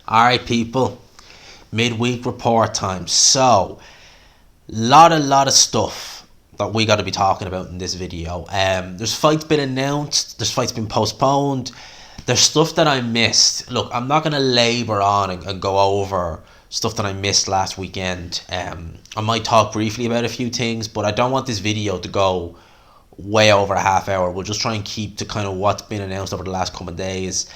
Alright, people, midweek report time. So, lot of stuff that we got to be talking about in this video. There's fights been announced, there's fights been postponed, there's stuff that I missed. Look, I'm not going to labour on and go over stuff that I missed last weekend. I might talk briefly about a few things, but I don't want this video to go way over a half hour. We'll just try and keep to kind of what's been announced over the last couple of days.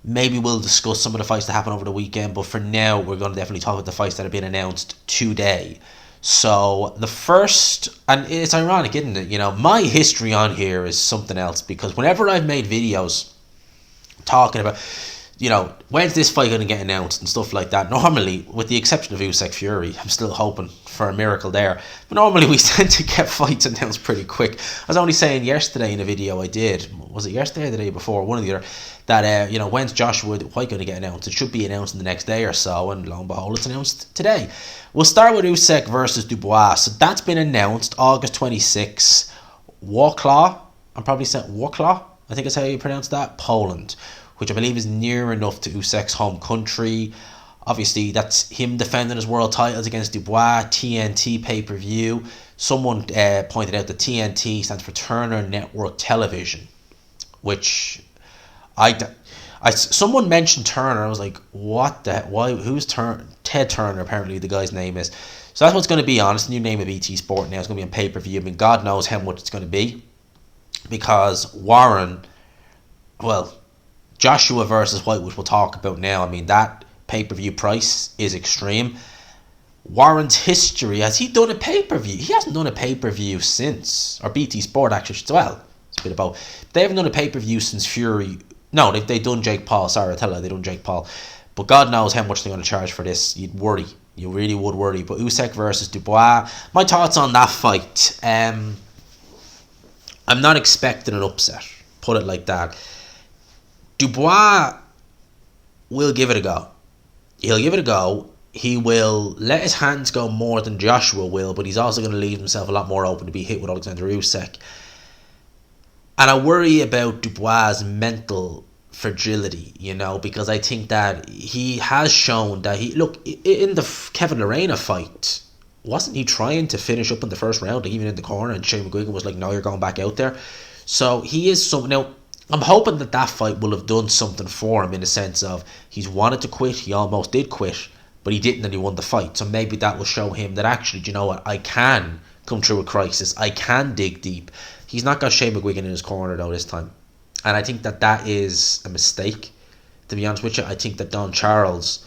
Maybe we'll discuss some of the fights that happened over the weekend, but for now, we're going to definitely talk about the fights that have been announced today. So, the first, and it's ironic, isn't it? You know, my history on here is something else, because whenever I've made videos talking about, you know, when's this fight going to get announced and stuff like that, normally, with the exception of Usyk Fury, I'm still hoping for a miracle there, but normally we tend to get fights announced pretty quick. I was only saying yesterday in a video I did, was it yesterday or the day before, one of the other, that, you know, when's Joshua Whyte going to get announced? It should be announced in the next day or so, and lo and behold, it's announced today. We'll start with Usyk versus Dubois. So that's been announced August 26th. Wrocław, I'm probably saying Wrocław, I think is how you pronounce that, Poland, which I believe is near enough to Usyk's home country. Obviously, that's him defending his world titles against Dubois, TNT pay-per-view. Someone pointed out that TNT stands for Turner Network Television, which someone mentioned Turner. I was like, what the, why, who's Ted Turner, apparently the guy's name is. So that's what's going to be on. It's the new name of ET Sport now. It's going to be on pay-per-view. I mean, God knows how much it's going to be, because Joshua versus Whyte, which we'll talk about now, I mean, that pay-per-view price is extreme. Warren's history, has he done a pay-per-view? He hasn't done a pay-per-view since, or BT Sport actually as well. It's a bit about, they haven't done a pay-per-view since Fury. No, they've done Jake Paul. Sorry, I tell you, they done Jake Paul. But God knows how much they're going to charge for this. You'd worry. You really would worry. But Usyk versus Dubois, my thoughts on that fight. I'm not expecting an upset. Put it like that. Dubois will give it a go. He'll give it a go. He will let his hands go more than Joshua will, but he's also going to leave himself a lot more open to be hit with Alexander Usyk. And I worry about Dubois' mental fragility, you know, because I think that he has shown that in the Kevin Lerena fight, wasn't he trying to finish up in the first round, like even in the corner, and Shane McGuigan was like, no, you're going back out there. So he is some. Now, I'm hoping that fight will have done something for him in the sense of he's wanted to quit, he almost did quit, but he didn't, and he won the fight. So maybe that will show him that actually, do you know what, I can come through a crisis, I can dig deep. He's not got Shane McGuigan in his corner though this time, and I think that is a mistake, to be honest with you. I think that Don Charles,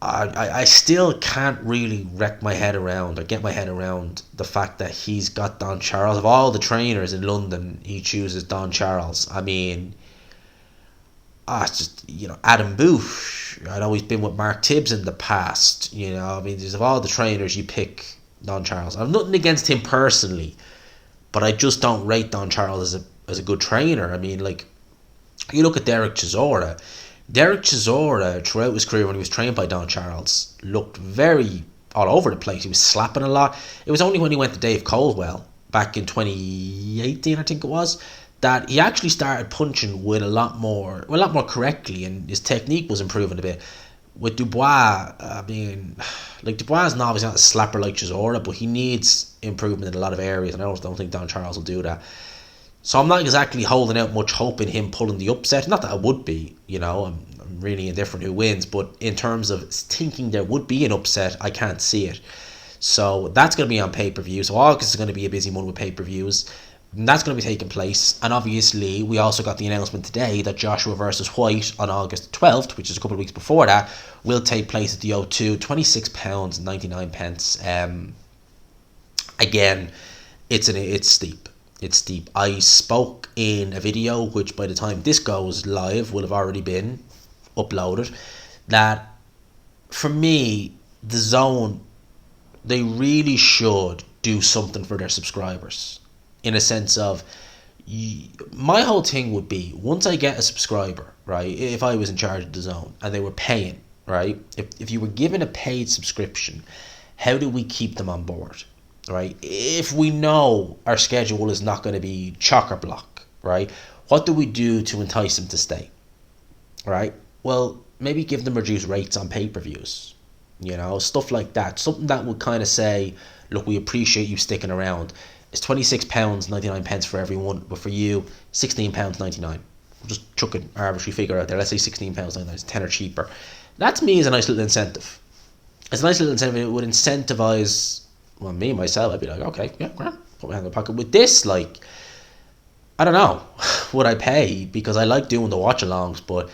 I still can't really get my head around the fact that he's got Don Charles. Of all the trainers in London, he chooses Don Charles. I mean, it's just, you know, Adam Booth, I know he's been with Mark Tibbs in the past, you know, I mean, of all the trainers, you pick Don Charles. I've nothing against him personally, but I just don't rate Don Charles as a good trainer. I mean, like, you look at Derek Chisora, throughout his career when he was trained by Don Charles, looked very all over the place. He was slapping a lot. It was only when he went to Dave Caldwell back in 2018, I think it was, that he actually started punching with a lot more correctly, and his technique was improving a bit. With Dubois, I mean, like, Dubois is obviously not a slapper like Chisora, but he needs improvement in a lot of areas, and I don't think Don Charles will do that. So I'm not exactly holding out much hope in him pulling the upset. Not that I would be, you know, I'm really indifferent who wins, but in terms of thinking there would be an upset, I can't see it. So that's going to be on pay-per-view. So August is going to be a busy month with pay-per-views. And that's going to be taking place. And obviously, we also got the announcement today that Joshua versus Whyte on August 12th, which is a couple of weeks before that, will take place at the O2, £26.99. Again, it's steep. It's steep. I spoke in a video, which by the time this goes live will have already been uploaded, that for me, the Zone, they really should do something for their subscribers. In a sense of, my whole thing would be, once I get a subscriber, right, if I was in charge of the Zone and they were paying, right, if you were given a paid subscription, how do we keep them on board? Right, if we know our schedule is not going to be chock-a-block, right, what do we do to entice them to stay? Right, well, maybe give them reduced rates on pay-per-views. You know, stuff like that. Something that would kind of say, look, we appreciate you sticking around. It's £26.99 for everyone, but for you, £16.99. We'll just chuck an arbitrary figure out there. Let's say £16.99. It's 10 or cheaper. That to me is a nice little incentive. It's a nice little incentive. It would incentivize, well, me, myself, I'd be like, okay, yeah, grand. Put my hand in the pocket. With this, like, I don't know, would I pay? Because I like doing the watch-alongs, but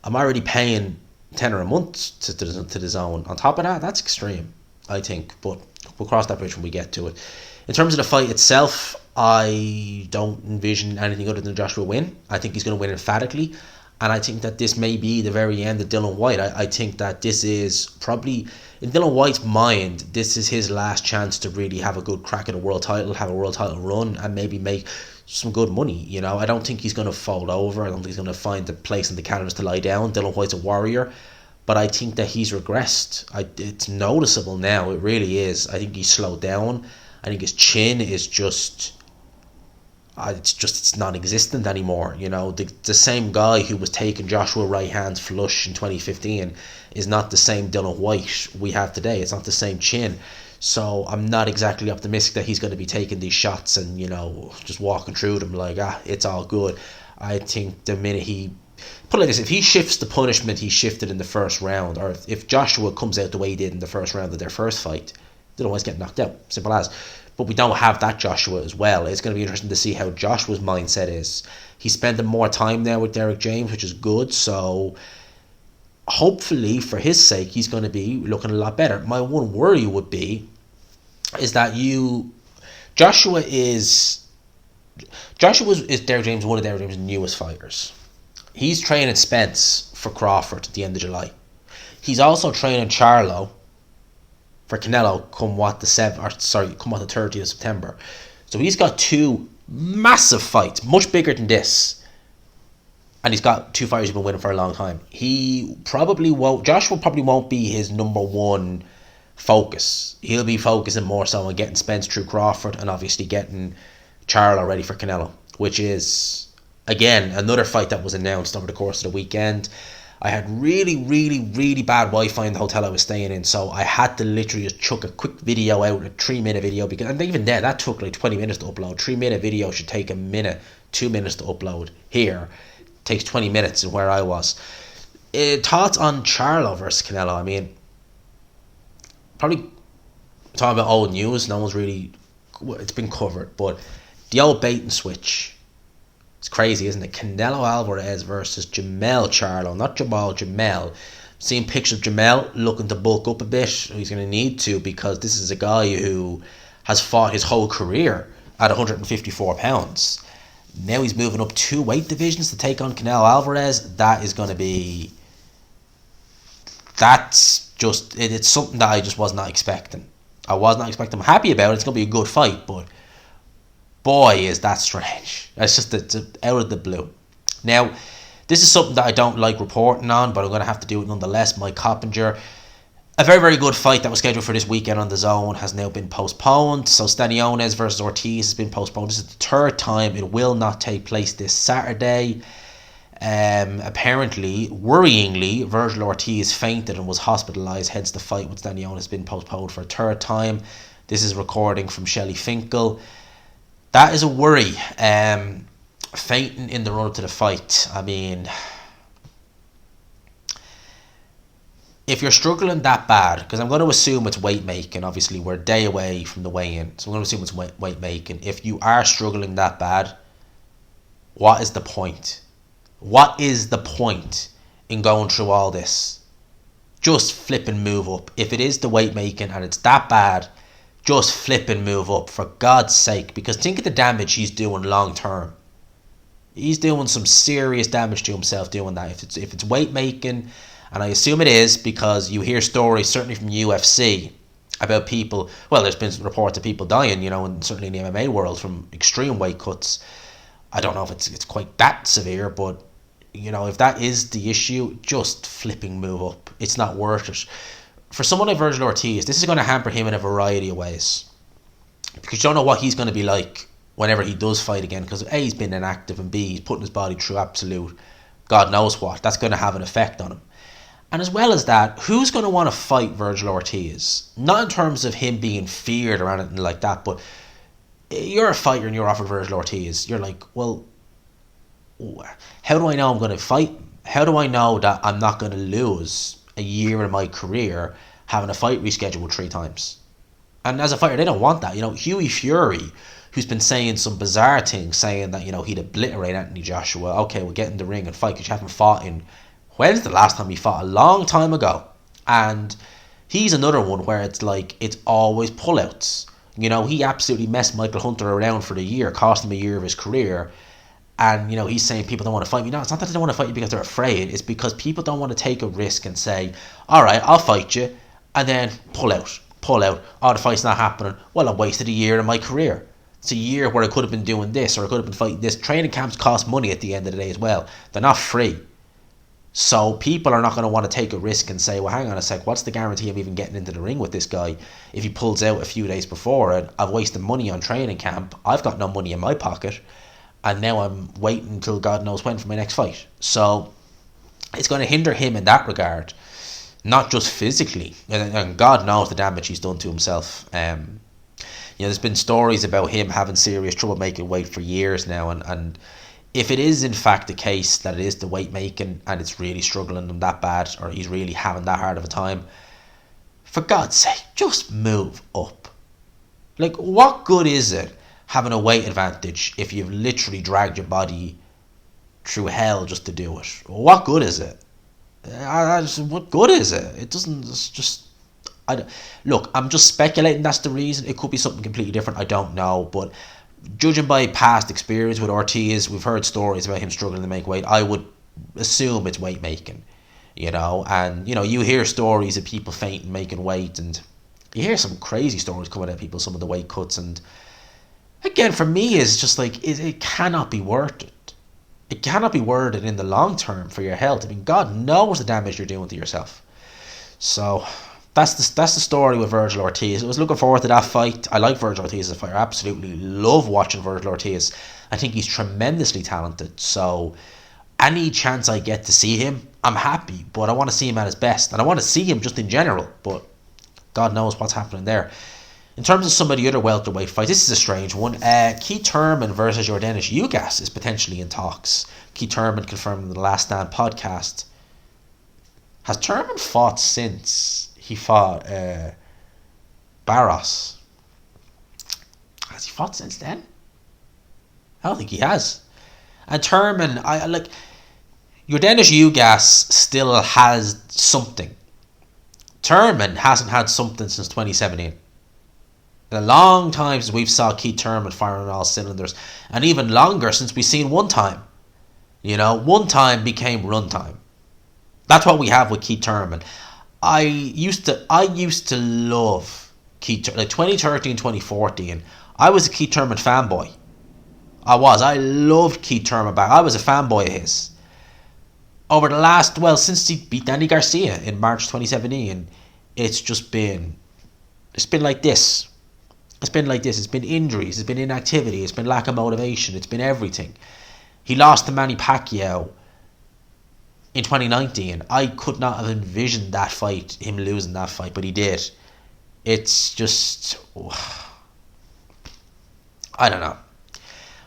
I'm already paying £10 a month to the zone. On top of that, that's extreme, I think. But we'll cross that bridge when we get to it. In terms of the fight itself, I don't envision anything other than Joshua win. I think he's going to win emphatically. And I think that this may be the very end of Dillian Whyte. I think that this is probably, in Dillian Whyte's mind, this is his last chance to really have a good crack at a world title, have a world title run, and maybe make some good money. You know, I don't think he's going to fold over. I don't think he's going to find the place in the canvas to lie down. Dillian Whyte's a warrior. But I think that he's regressed. It's noticeable now. It really is. I think he's slowed down. I think his chin is just... it's non-existent anymore. You know, the same guy who was taking Joshua right hand flush in 2015 is not the same Dillian Whyte we have today. It's not the same chin. So I'm not exactly optimistic that he's going to be taking these shots and, you know, just walking through them like, it's all good. I think the minute he... Put it like this, if he shifts the punishment he shifted in the first round, or if Joshua comes out the way he did in the first round of their first fight, they'll always get knocked out. Simple as. But we don't have that Joshua as well. It's going to be interesting to see how Joshua's mindset is. He's spending more time now with Derek James, which is good. So hopefully, for his sake, he's going to be looking a lot better. My one worry would be is that Joshua is Derek James, one of Derek James' newest fighters. He's training Spence for Crawford at the end of July. He's also training Charlo for Canelo come the 30th of September. So he's got two massive fights, much bigger than this. And he's got two fighters he's been winning for a long time. Joshua probably won't be his number one focus. He'll be focusing more so on getting Spence through Crawford and obviously getting Charlo ready for Canelo, which is, again, another fight that was announced over the course of the weekend. I had really, really, really bad Wi-Fi in the hotel I was staying in, so I had to literally just chuck a quick video out, a 3-minute video, because, and even there, that took like 20 minutes to upload. 3-minute video should take a minute, 2 minutes to upload. Here, it takes 20 minutes in where I was. Thoughts on Charlo versus Canelo? I mean, probably talking about old news, no one's really, it's been covered, but the old bait and switch. It's crazy, isn't it? Canelo Alvarez versus Jamel Charlo. Not Jamal, Jamel. Seeing pictures of Jamel looking to bulk up a bit. He's going to need to, because this is a guy who has fought his whole career at 154 pounds. Now he's moving up 2 weight divisions to take on Canelo Alvarez. That is going to be... That's just... It's something that I just was not expecting. I was not expecting. I'm happy about it. It's going to be a good fight, but... boy, is that strange. It's out of the blue. Now, this is something that I don't like reporting on, but I'm going to have to do it nonetheless. Mike Coppinger, a very, very good fight that was scheduled for this weekend on the Zone has now been postponed. So Staniones versus Ortiz has been postponed. This is the 3rd time. It will not take place this Saturday. Apparently, worryingly, Vergil Ortiz fainted and was hospitalised. Hence, the fight with Staniones has been postponed for a 3rd time. This is recording from Shelley Finkel. That is a worry. Fainting in the run-up to the fight. I mean, if you're struggling that bad, because I'm going to assume it's weight making. Obviously, we're a day away from the weigh-in, so I'm going to assume it's weight making. If you are struggling that bad, what is the point? What is the point in going through all this? Just flip and move up. If it is the weight making and it's that bad, just flip and move up, for God's sake. Because think of the damage he's doing long term. He's doing some serious damage to himself doing that. If it's weight making, and I assume it is, because you hear stories, certainly from UFC, about people, well, there's been reports of people dying, you know, and certainly in the MMA world from extreme weight cuts. I don't know if it's quite that severe, but, you know, if that is the issue, just flipping move up. It's not worth it. For someone like Vergil Ortiz, this is going to hamper him in a variety of ways. Because you don't know what he's going to be like whenever he does fight again. Because A, he's been inactive, and B, he's putting his body through absolute God knows what. That's going to have an effect on him. And as well as that, who's going to want to fight Vergil Ortiz? Not in terms of him being feared or anything like that, but you're a fighter and you're offered Vergil Ortiz. You're like, well, how do I know I'm going to fight? How do I know that I'm not going to lose a year in my career having a fight rescheduled 3 times? And as a fighter, they don't want that. Hughie Fury, who's been saying some bizarre things, saying that, he'd obliterate Anthony Joshua. Okay, we'll get in the ring and fight because you haven't fought in... When's the last time he fought? A long time ago. And he's another one where it's like, it's always pullouts. He absolutely messed Michael Hunter around for the year, cost him a year of his career. And, he's saying people don't want to fight me. No, it's not that they don't want to fight you because they're afraid. It's because people don't want to take a risk and say, all right, I'll fight you. And then pull out. Oh, the fight's not happening. Well, I wasted a year of my career. It's a year where I could have been doing this or I could have been fighting this. Training camps cost money at the end of the day as well. They're not free. So people are not going to want to take a risk and say, well, hang on a sec, what's the guarantee of even getting into the ring with this guy if he pulls out a few days before and I've wasted money on training camp, I've got no money in my pocket, and now I'm waiting until God knows when for my next fight. So it's going to hinder him in that regard, not just physically, and God knows the damage he's done to himself. There's been stories about him having serious trouble making weight for years now, and if it is in fact the case that it is the weight making and it's really struggling him that bad, or he's really having that hard of a time, for God's sake, just move up. Like, what good is it having a weight advantage if you've literally dragged your body through hell just to do it? What good is it? What good is it? It doesn't. It's just. Look, I'm just speculating that's the reason. It could be something completely different. I don't know, but judging by past experience with Ortiz, we've heard stories about him struggling to make weight. I would assume it's weight making, and you hear stories of people fainting making weight, and you hear some crazy stories coming out of people, some of the weight cuts, and again, for me, it's just like it cannot be worth it. It cannot be worth it in the long term for your health. I mean, God knows the damage you're doing to yourself. So that's the story with Vergil Ortiz. I was looking forward to that fight. I like Vergil Ortiz as a fighter. I absolutely love watching Vergil Ortiz. I think he's tremendously talented. So any chance I get to see him, I'm happy. But I want to see him at his best. And I want to see him just in general. But God knows what's happening there. In terms of some of the other welterweight fights, this is a strange one. Keith Thurman versus Yordenis Ugas is potentially in talks. Keith Thurman confirmed in the Last Stand podcast. Has Thurman fought since he fought Barros? Has he fought since then? I don't think he has. And Thurman, I like Yordenis Ugas still has something. Thurman hasn't had something since 2017. A long time since we've saw Keith Thurman firing on all cylinders, and even longer since we've seen one time. One time became run time. That's what we have with Keith Thurman. I used to love Keith Thurman. Like 2013, 2014, I was a Keith Thurman fanboy. I loved Keith Thurman back. I was a fanboy of his. Over the since he beat Danny Garcia in March 2017, it's been like this. It's been like this. It's been injuries. It's been inactivity. It's been lack of motivation. It's been everything. He lost to Manny Pacquiao in 2019. I could not have envisioned that fight, him losing that fight, but he did. It's just... I don't know.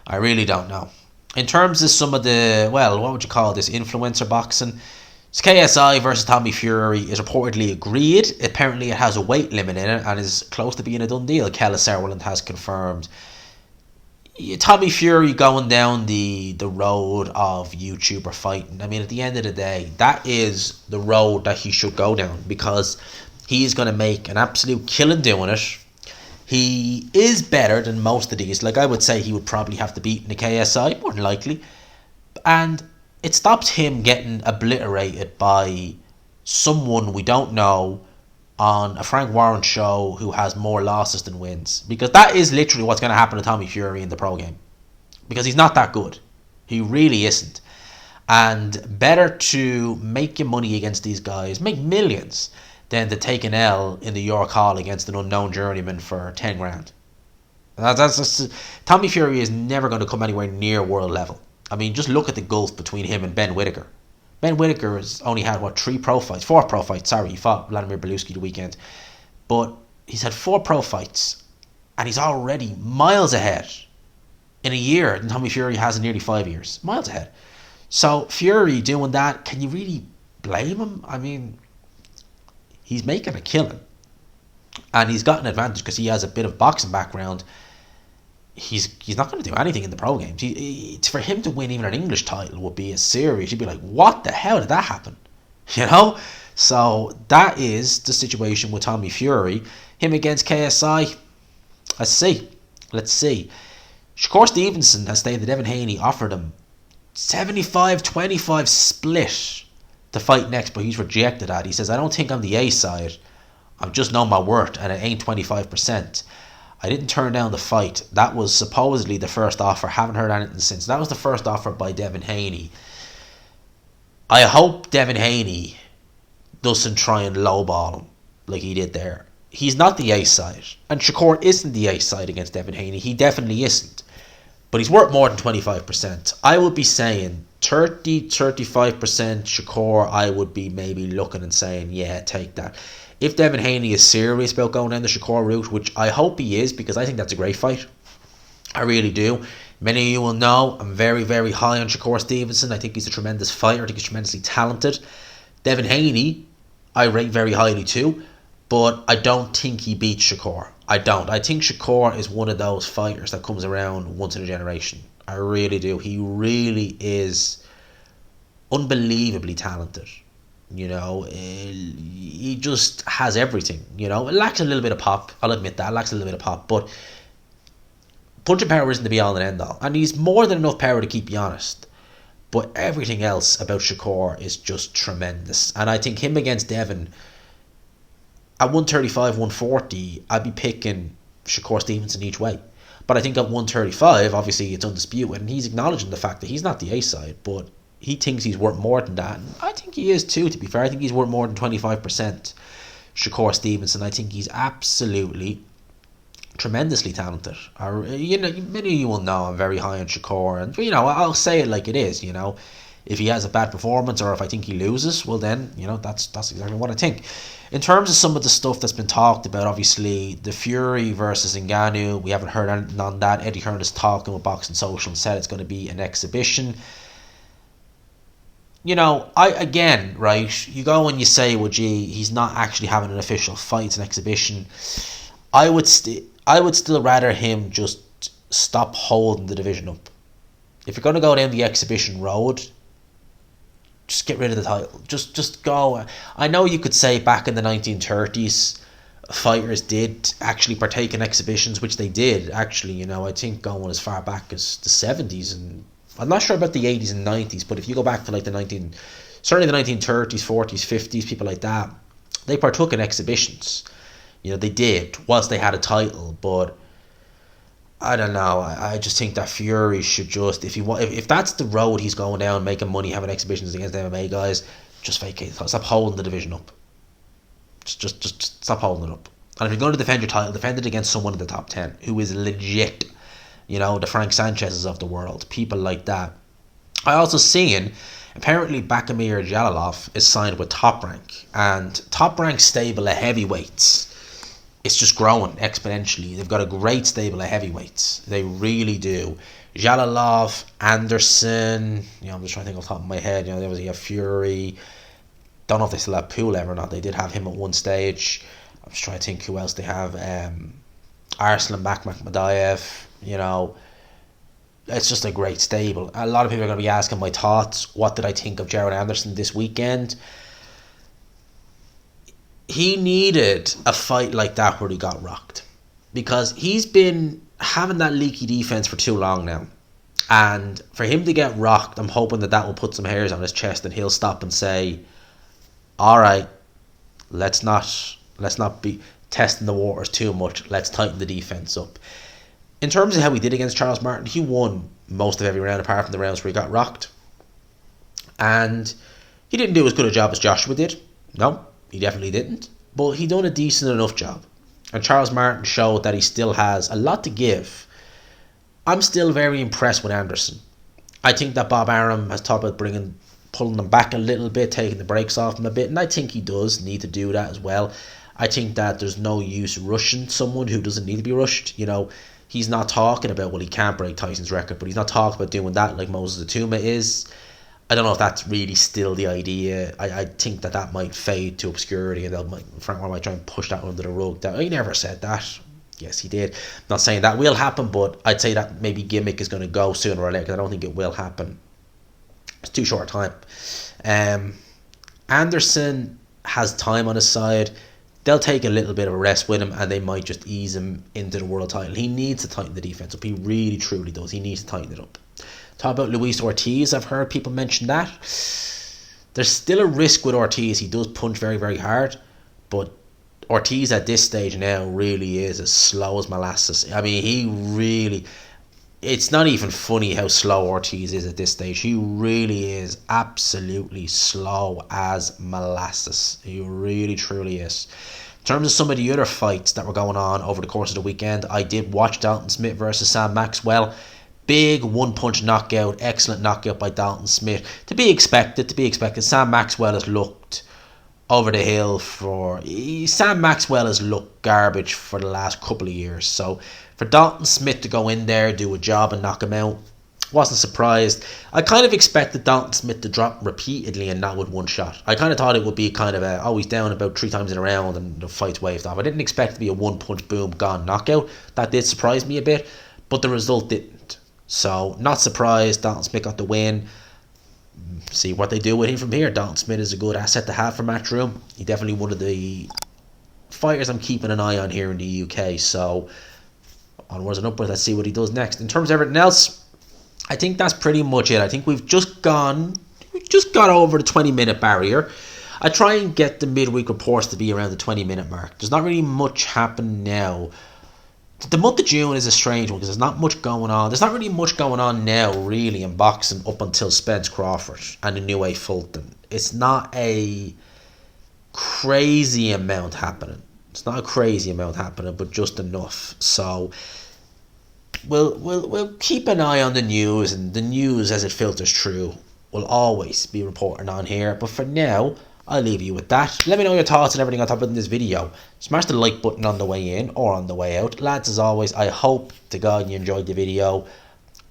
I really don't know. In terms of some of the, what would you call this, influencer boxing, KSI versus Tommy Fury is reportedly agreed. Apparently it has a weight limit in it and is close to being a done deal, Kella Sutherland has confirmed. Tommy Fury going down the road of YouTuber fighting. I mean, at the end of the day, that is the road that he should go down, because he's going to make an absolute killing doing it. He is better than most of these. Like, I would say he would probably have to beat the KSI, more than likely. And it stops him getting obliterated by someone we don't know on a Frank Warren show who has more losses than wins. Because that is literally what's going to happen to Tommy Fury in the pro game. Because he's not that good. He really isn't. And better to make your money against these guys, make millions, than to take an L in the York Hall against an unknown journeyman for 10 grand. Tommy Fury is never going to come anywhere near world level. I mean, just look at the gulf between him and Ben Whittaker. Ben Whittaker has only had, 4 pro fights. Sorry, he fought Vladimir Belusky the weekend. But he's had 4 pro fights, and he's already miles ahead in a year than Tommy Fury has in nearly 5 years. Miles ahead. So Fury doing that, can you really blame him? I mean, he's making a killing. And he's got an advantage because he has a bit of boxing background. He's not going to do anything in the pro games. For him to win even an English title would be a serious. You'd be like, what the hell did that happen? You know? So that is the situation with Tommy Fury. Him against KSI. Let's see. Shakur Stevenson has stated that Devin Haney offered him 75-25 split to fight next, but he's rejected that. He says, I don't think I'm the A side. I've just known my worth, and it ain't 25%. I didn't turn down the fight. That was supposedly the first offer. Haven't heard anything since. That was the first offer by Devin Haney. I hope Devin Haney doesn't try and lowball him like he did there. He's not the A side, and Shakur isn't the A side against Devin Haney. He definitely isn't. But he's worth more than 25%. I would be saying 30-35% Shakur. I would be maybe looking and saying, yeah, take that. If Devin Haney is serious about going down the Shakur route, which I hope he is, because I think that's a great fight. I really do. Many of you will know I'm very, very high on Shakur Stevenson. I think he's a tremendous fighter. I think he's tremendously talented. Devin Haney, I rate very highly too, but I don't think he beats Shakur. I don't. I think Shakur is one of those fighters that comes around once in a generation. I really do. He really is unbelievably talented. You know, he just has everything. You know, it lacks a little bit of pop. I'll admit that. It lacks a little bit of pop. But punching power isn't the be-all and end-all. And he's more than enough power to keep you honest. But everything else about Shakur is just tremendous. And I think him against Devin, at 135, 140, I'd be picking Shakur Stevenson each way. But I think at 135, obviously it's undisputed. And he's acknowledging the fact that he's not the A side. But he thinks he's worth more than that. And I think he is too, to be fair. I think he's worth more than 25%. Shakur Stevenson. I think he's absolutely tremendously talented. You know, many of you will know I'm very high on Shakur, and you know, I'll say it like it is. You know, if he has a bad performance or if I think he loses, well then, you know, that's exactly what I think. In terms of some of the stuff that's been talked about, obviously the Fury versus Ngannou, we haven't heard anything on that. Eddie Hearn is talking with Boxing Social and said it's going to be an exhibition. You know, right, you go and you say, well, gee, he's not actually having an official fight, it's an exhibition. I would still rather him just stop holding the division up. If you're going to go down the exhibition road, just get rid of the title. Just go. I know you could say back in the 1930s, fighters did actually partake in exhibitions, which they did, actually. You know, I think going as far back as the 70s, and I'm not sure about the 80s and 90s, but if you go back to like certainly the 1930s, 40s, 50s, people like that, they partook in exhibitions. You know, they did, whilst they had a title, but I don't know. I just think that Fury should just, if that's the road he's going down, making money, having exhibitions against MMA guys, just vacate. Stop holding the division up. Just stop holding it up. And if you're going to defend your title, defend it against someone in the top 10 who is legit. You know, the Frank Sanchez's of the world, people like that. I also seen, apparently Bakimir Jalilov is signed with Top Rank, and Top Rank's stable of heavyweights, it's just growing exponentially. They've got a great stable of heavyweights. They really do. Jalilov, Anderson, you know, I'm just trying to think off the top of my head. You know, there was Fury. Don't know if they still have Pulev or not. They did have him at one stage. I'm just trying to think who else they have. Arslan Makhmadayev. You know, it's just a great stable. A lot of people are going to be asking my thoughts. What did I think of Jared Anderson this weekend? He needed a fight like that where he got rocked, because he's been having that leaky defense for too long now, and for him to get rocked, I'm hoping that will put some hairs on his chest and he'll stop and say, all right, let's not be testing the waters too much, let's tighten the defense up. In terms of how he did against Charles Martin, he won most of every round apart from the rounds where he got rocked, and he didn't do as good a job as Joshua did. No, he definitely didn't, but he done a decent enough job. And Charles Martin showed that he still has a lot to give. I'm still very impressed with Anderson. I think that Bob Arum has talked about bringing pulling them back a little bit, taking the brakes off them a bit, and I think he does need to do that as well. I think that there's no use rushing someone who doesn't need to be rushed. You know, he's not talking about, well, he can't break Tyson's record, but he's not talking about doing that like Moses Atuma is. I don't know if that's really still the idea. I think that might fade to obscurity, and Frank Warren might try and push that under the rug. That he never said that. Yes, he did. Not saying that will happen, but I'd say that maybe gimmick is going to go sooner or later, because I don't think it will happen. It's too short a time. Anderson has time on his side. They'll take a little bit of a rest with him, and they might just ease him into the world title. He needs to tighten the defense up. He really, truly does. He needs to tighten it up. Talk about Luis Ortiz. I've heard people mention that. There's still a risk with Ortiz. He does punch very, very hard, but Ortiz at this stage now really is as slow as molasses. I mean, he really... It's not even funny how slow Ortiz is at this stage. He really is absolutely slow as molasses. He really, truly is. In terms of some of the other fights that were going on over the course of the weekend, I did watch Dalton Smith versus Sam Maxwell. Big one-punch knockout. Excellent knockout by Dalton Smith. To be expected. Sam Maxwell has looked over the hill Sam Maxwell has looked garbage for the last couple of years. So for Dalton Smith to go in there, do a job and knock him out, wasn't surprised. I kind of expected Dalton Smith to drop repeatedly and not with one shot. I kind of thought it would be kind of he's down about 3 times in a round and the fight's waved off. I didn't expect it to be a one-punch, boom, gone knockout. That did surprise me a bit, but the result didn't. So, not surprised. Dalton Smith got the win. See what they do with him from here. Dalton Smith is a good asset to have for Matchroom. He definitely one of the fighters I'm keeping an eye on here in the UK. So, onwards and upwards. Let's see what he does next. In terms of everything else, I think that's pretty much it. I think we've just got over the 20-minute barrier. I try and get the midweek reports to be around the 20-minute mark. There's not really much happening now. The month of June is a strange one because there's not much going on. There's not really much going on now, really, in boxing up until Spence Crawford and the new A Fulton. It's not a crazy amount happening. But just enough. So we'll keep an eye on the news, and the news as it filters through will always be reporting on here. But for now, I'll leave you with that. Let me know your thoughts and everything on top of this video. Smash the like button on the way in or on the way out. Lads, as always, I hope to God you enjoyed the video.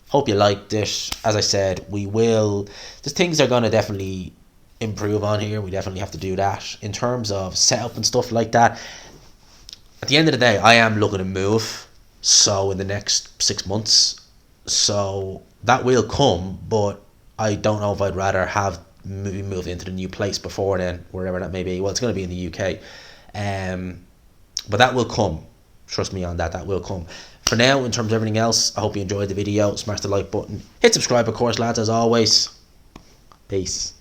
Hope you liked it. As I said, there's things are going to definitely improve on here. We definitely have to do that. In terms of setup and stuff like that, at the end of the day, I am looking to move. So in the next 6 months. So that will come, but I don't know if I'd rather have moved into the new place before then, wherever that may be. Well, it's going to be in the UK. But that will come. Trust me on that. That will come. For now, in terms of everything else, I hope you enjoyed the video. Smash the like button. Hit subscribe, of course, lads, as always. Peace.